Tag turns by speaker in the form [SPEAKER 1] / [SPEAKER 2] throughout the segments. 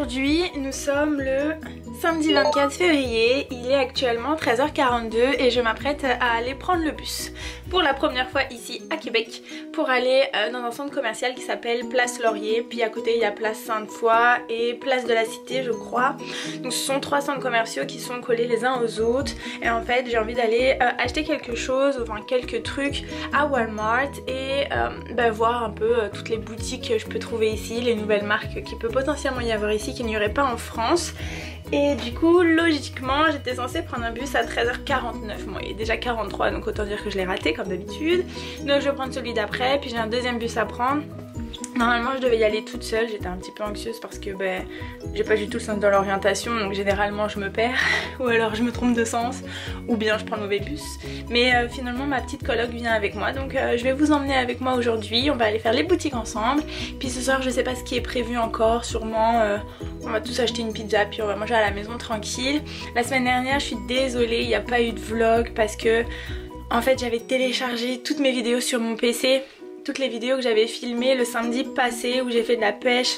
[SPEAKER 1] Aujourd'hui, nous sommes le samedi 24 février, il est actuellement 13h42 et je m'apprête à aller prendre le bus pour la première fois ici à Québec pour aller dans un centre commercial qui s'appelle Place Laurier, puis à côté il y a Place Sainte-Foy et Place de la Cité je crois. Donc ce sont trois centres commerciaux qui sont collés les uns aux autres et en fait j'ai envie d'aller acheter quelque chose, enfin quelques trucs à Walmart et voir un peu toutes les boutiques que je peux trouver ici, les nouvelles marques qui peut potentiellement y avoir ici qu'il n'y aurait pas en France. Et du coup logiquement j'étais censée prendre un bus à 13h49, bon il est déjà 43 donc autant dire que je l'ai raté comme d'habitude. Donc je vais prendre celui d'après, puis j'ai un deuxième bus à prendre. Normalement je devais y aller toute seule, j'étais un petit peu anxieuse parce que j'ai pas du tout le sens de l'orientation, donc généralement je me perds ou alors je me trompe de sens ou bien je prends le mauvais bus. Mais finalement ma petite coloc vient avec moi, donc je vais vous emmener avec moi aujourd'hui, on va aller faire les boutiques ensemble. Puis ce soir je sais pas ce qui est prévu encore, sûrement on va tous acheter une pizza puis on va manger à la maison tranquille. La semaine dernière je suis désolée, il n'y a pas eu de vlog parce que en fait j'avais téléchargé toutes mes vidéos sur mon PC. Toutes les vidéos que j'avais filmées le samedi passé où j'ai fait de la pêche,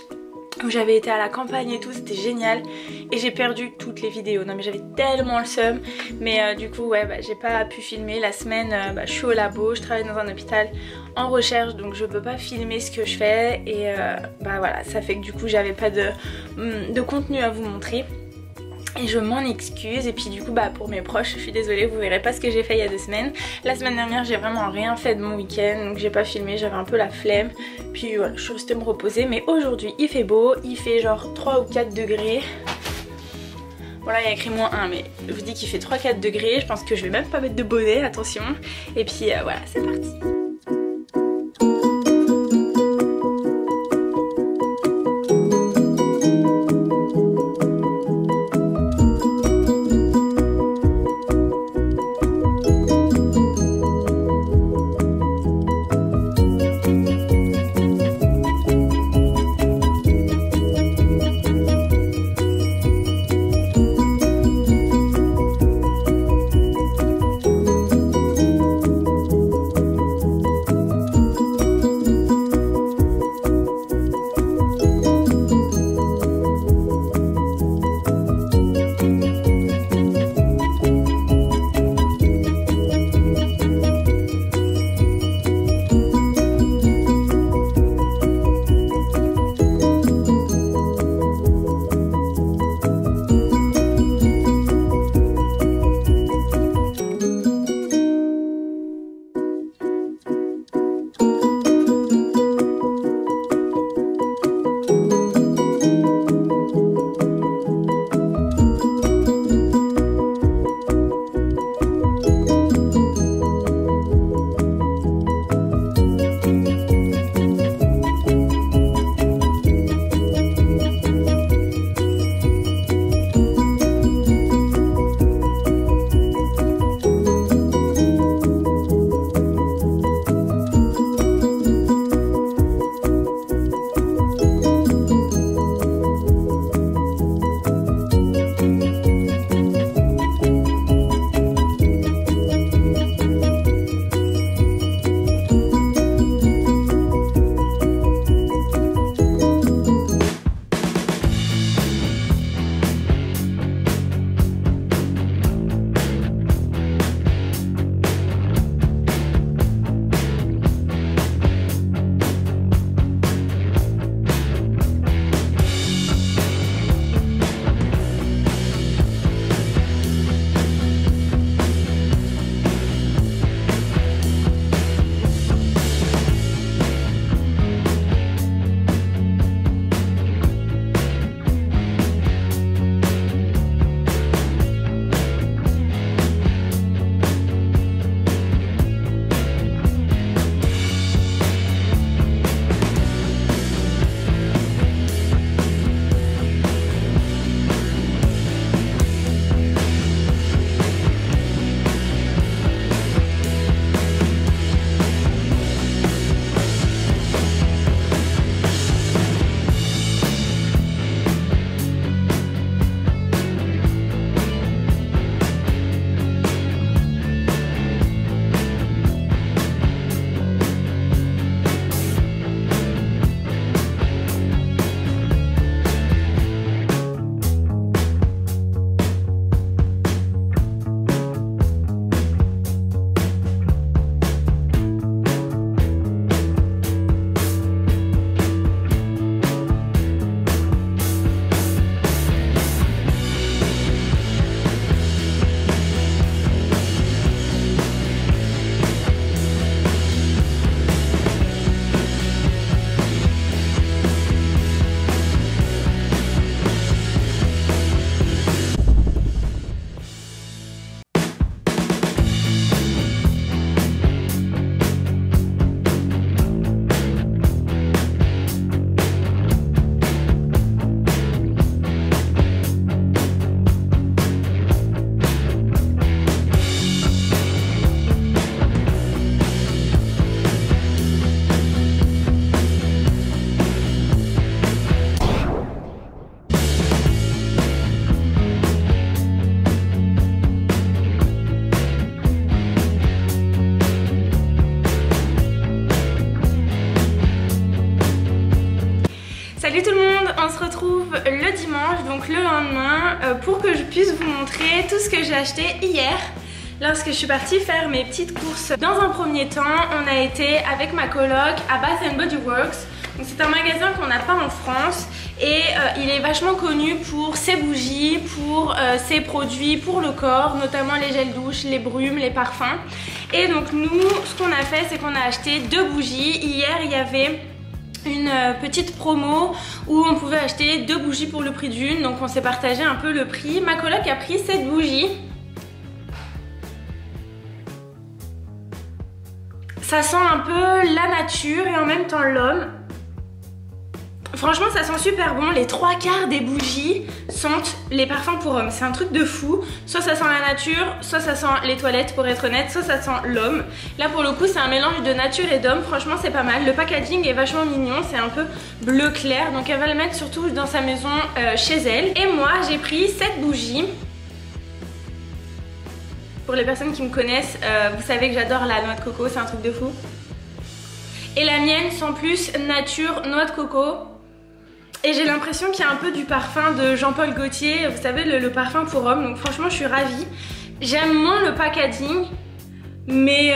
[SPEAKER 1] où j'avais été à la campagne et tout, c'était génial. Et j'ai perdu toutes les vidéos, non mais j'avais tellement le seum. Mais du coup ouais j'ai pas pu filmer. La semaine je suis au labo, je travaille dans un hôpital en recherche donc je peux pas filmer ce que je fais. Et voilà, ça fait que du coup j'avais pas de contenu à vous montrer. Et je m'en excuse et puis du coup pour mes proches je suis désolée, vous verrez pas ce que j'ai fait il y a 2 semaines. La semaine dernière j'ai vraiment rien fait de mon week-end donc j'ai pas filmé, j'avais un peu la flemme. Puis voilà, je suis restée me reposer mais aujourd'hui il fait beau, il fait genre 3 ou 4 degrés. Voilà il y a écrit -1 mais je vous dis qu'il fait 3-4 degrés, je pense que je vais même pas mettre de bonnet, attention. Et puis voilà c'est parti. donc le lendemain pour que je puisse vous montrer tout ce que j'ai acheté hier lorsque je suis partie faire mes petites courses. Dans un premier temps, on a été avec ma coloc à Bath & Body Works. C'est un magasin qu'on n'a pas en France et il est vachement connu pour ses bougies, pour ses produits pour le corps, notamment les gels douche, les brumes, les parfums. Et donc nous, ce qu'on a fait, c'est qu'on a acheté 2 bougies. Hier, il y avait une petite promo où on pouvait acheter 2 bougies pour le prix d'une, donc on s'est partagé un peu le prix. Ma coloc a pris cette bougie. Ça sent un peu la nature et en même temps l'homme. Franchement ça sent super bon, les 3/4 des bougies sentent les parfums pour hommes, c'est un truc de fou. Soit ça sent la nature, soit ça sent les toilettes pour être honnête, soit ça sent l'homme. Là pour le coup c'est un mélange de nature et d'homme, franchement c'est pas mal. Le packaging est vachement mignon, c'est un peu bleu clair, donc elle va le mettre surtout dans sa maison chez elle. Et moi j'ai pris cette bougie. Pour les personnes qui me connaissent, vous savez que j'adore la noix de coco, c'est un truc de fou. Et la mienne sent plus nature noix de coco. Et j'ai l'impression qu'il y a un peu du parfum de Jean-Paul Gaultier, vous savez le parfum pour homme, donc franchement je suis ravie. J'aime moins le packaging, mais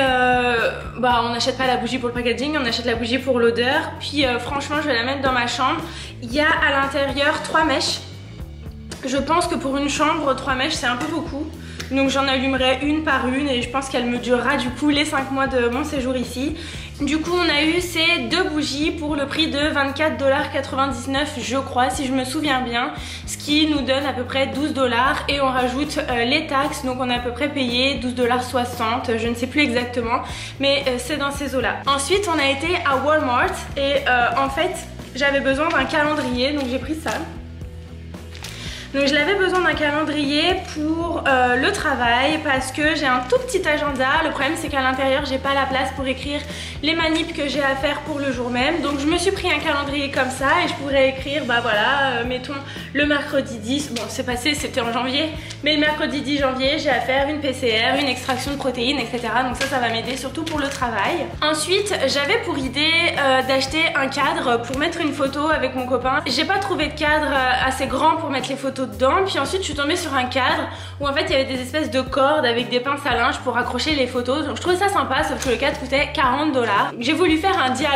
[SPEAKER 1] on n'achète pas la bougie pour le packaging, on achète la bougie pour l'odeur. Puis franchement je vais la mettre dans ma chambre. Il y a à l'intérieur 3 mèches. Je pense que pour une chambre, 3 mèches c'est un peu beaucoup. Donc j'en allumerai une par une et je pense qu'elle me durera du coup les 5 mois de mon séjour ici. Du coup on a eu ces 2 bougies pour le prix de 24,99 $ je crois si je me souviens bien. Ce qui nous donne à peu près 12 $ et on rajoute les taxes, donc on a à peu près payé 12,60 $, je ne sais plus exactement, mais c'est dans ces eaux là. Ensuite on a été à Walmart et en fait j'avais besoin d'un calendrier, donc j'ai pris ça. Donc je l'avais besoin d'un calendrier pour le travail parce que j'ai un tout petit agenda. Le problème c'est qu'à l'intérieur j'ai pas la place pour écrire les manips que j'ai à faire pour le jour même. Donc je me suis pris un calendrier comme ça et je pourrais écrire mettons le mercredi 10, bon c'est passé, c'était en janvier, mais le mercredi 10 janvier j'ai à faire une PCR, une extraction de protéines, etc. Donc ça va m'aider surtout pour le travail. Ensuite j'avais pour idée d'acheter un cadre pour mettre une photo avec mon copain. J'ai pas trouvé de cadre assez grand pour mettre les photos dedans, puis ensuite je suis tombée sur un cadre où en fait il y avait des espèces de cordes avec des pinces à linge pour accrocher les photos, donc je trouvais ça sympa, sauf que le cadre coûtait 40 $. J'ai voulu faire un DIY,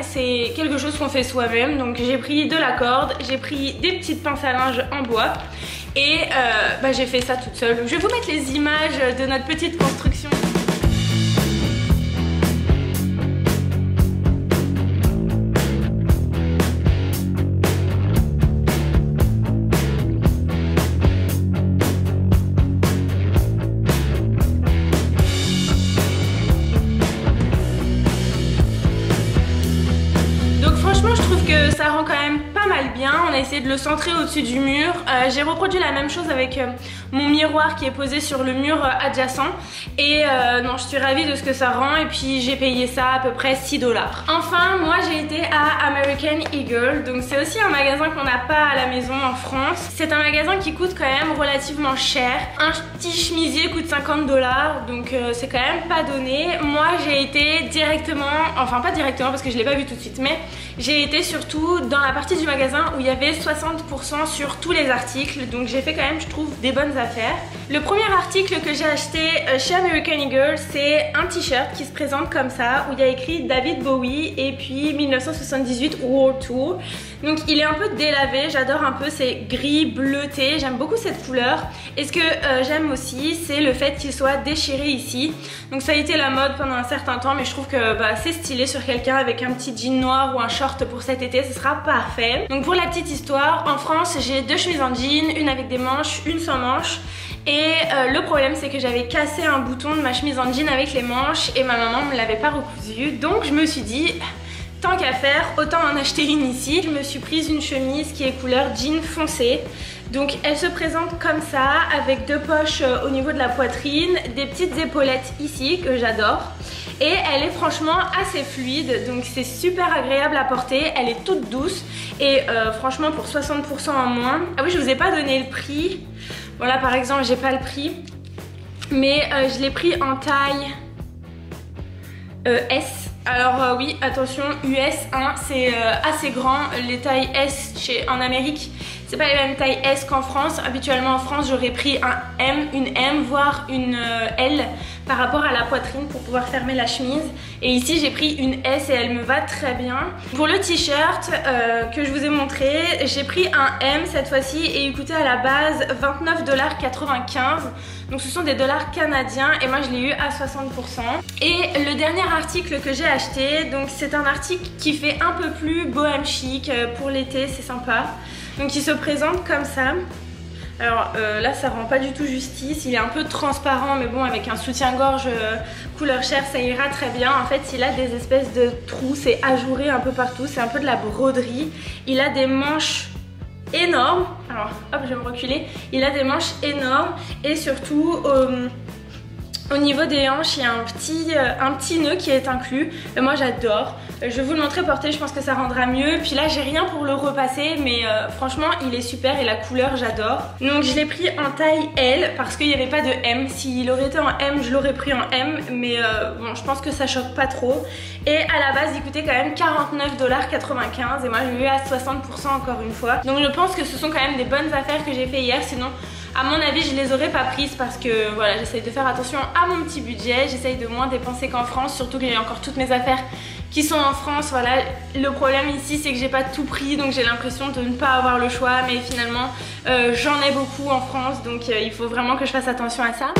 [SPEAKER 1] c'est quelque chose qu'on fait soi-même, donc j'ai pris de la corde, j'ai pris des petites pinces à linge en bois et j'ai fait ça toute seule. Je vais vous mettre les images de notre petite construction. Ça rend quand même pas mal bien, on a essayé de le centrer au-dessus du mur. J'ai reproduit la même chose avec mon miroir qui est posé sur le mur adjacent et non, je suis ravie de ce que ça rend et puis j'ai payé ça à peu près 6 $. Enfin, moi j'ai été à American Eagle, donc c'est aussi un magasin qu'on n'a pas à la maison en France. C'est un magasin qui coûte quand même relativement cher. Un petit chemisier coûte 50 $, donc c'est quand même pas donné. Moi j'ai été directement, enfin pas directement parce que je l'ai pas vu tout de suite, mais j'ai été surtout dans la partie du magasin où il y avait 60% sur tous les articles, donc j'ai fait quand même je trouve des bonnes affaires. Le premier article que j'ai acheté chez American Eagle, c'est un t-shirt qui se présente comme ça où il y a écrit David Bowie et puis 1978 World Tour. Donc il est un peu délavé, j'adore un peu, c'est gris bleuté, j'aime beaucoup cette couleur. Et ce que j'aime aussi c'est le fait qu'il soit déchiré ici. Donc ça a été la mode pendant un certain temps, mais je trouve que c'est stylé sur quelqu'un avec un petit jean noir ou un short pour cet été, ce sera parfait. Donc pour la petite histoire, en France j'ai 2 chemises en jean, une avec des manches, une sans manches. Et le problème c'est que j'avais cassé un bouton de ma chemise en jean avec les manches et ma maman me l'avait pas recousu, donc je me suis dit tant qu'à faire autant en acheter une ici. Je me suis prise une chemise qui est couleur jean foncé, donc elle se présente comme ça avec 2 poches au niveau de la poitrine, des petites épaulettes ici que j'adore et elle est franchement assez fluide, donc c'est super agréable à porter, elle est toute douce et franchement pour 60% en moins. Ah oui, je vous ai pas donné le prix. Voilà, par exemple j'ai pas le prix, mais je l'ai pris en taille S. Alors oui, attention, US, hein, c'est assez grand. Les tailles S en Amérique c'est pas les mêmes tailles S qu'en France. Habituellement en France j'aurais pris un M, une M, voire une L par rapport à la poitrine pour pouvoir fermer la chemise. Et ici j'ai pris une S et elle me va très bien. Pour le t-shirt que je vous ai montré, j'ai pris un M cette fois-ci et il coûtait à la base 29,95 $. Donc ce sont des dollars canadiens et moi je l'ai eu à 60%. Et le dernier article que j'ai acheté, donc c'est un article qui fait un peu plus bohème chic pour l'été, c'est sympa. Donc il se présente comme ça. Alors là ça rend pas du tout justice, il est un peu transparent mais bon avec un soutien-gorge couleur chair ça ira très bien. En fait il a des espèces de trous, c'est ajouré un peu partout, c'est un peu de la broderie. Il a des manches énormes, alors hop je vais me reculer, il a des manches énormes et surtout au niveau des hanches il y a un petit nœud qui est inclus et moi j'adore. Je vais vous le montrer porté, je pense que ça rendra mieux. Puis là j'ai rien pour le repasser mais franchement il est super et la couleur j'adore. Donc je l'ai pris en taille L parce qu'il n'y avait pas de M. S'il aurait été en M je l'aurais pris en M mais bon je pense que ça choque pas trop. Et à la base il coûtait quand même 49,95 $ et moi j'ai eu à 60% encore une fois. Donc je pense que ce sont quand même des bonnes affaires que j'ai fait hier, sinon à mon avis je les aurais pas prises parce que voilà j'essaye de faire attention à mon petit budget, j'essaye de moins dépenser qu'en France, surtout que j'ai encore toutes mes affaires qui sont en France. Voilà, le problème ici c'est que j'ai pas tout pris donc j'ai l'impression de ne pas avoir le choix mais finalement j'en ai beaucoup en France donc il faut vraiment que je fasse attention à ça.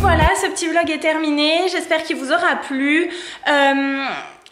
[SPEAKER 1] Voilà, ce petit vlog est terminé, j'espère qu'il vous aura plu.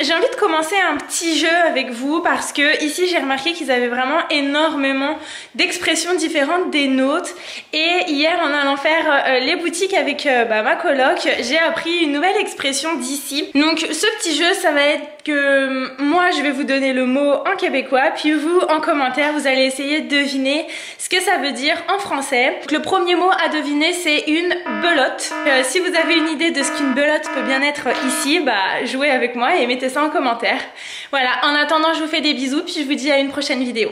[SPEAKER 1] J'ai envie de commencer un petit jeu avec vous parce que ici j'ai remarqué qu'ils avaient vraiment énormément d'expressions différentes des nôtres. Et hier en allant faire les boutiques avec ma coloc, j'ai appris une nouvelle expression d'ici. Donc ce petit jeu ça va être que moi je vais vous donner le mot en québécois, puis vous en commentaire vous allez essayer de deviner ce que ça veut dire en français. Donc, le premier mot à deviner c'est une belote. Si vous avez une idée de ce qu'une belote peut bien être ici, jouez avec moi et mettez ça en commentaire. Voilà, en attendant je vous fais des bisous puis je vous dis à une prochaine vidéo.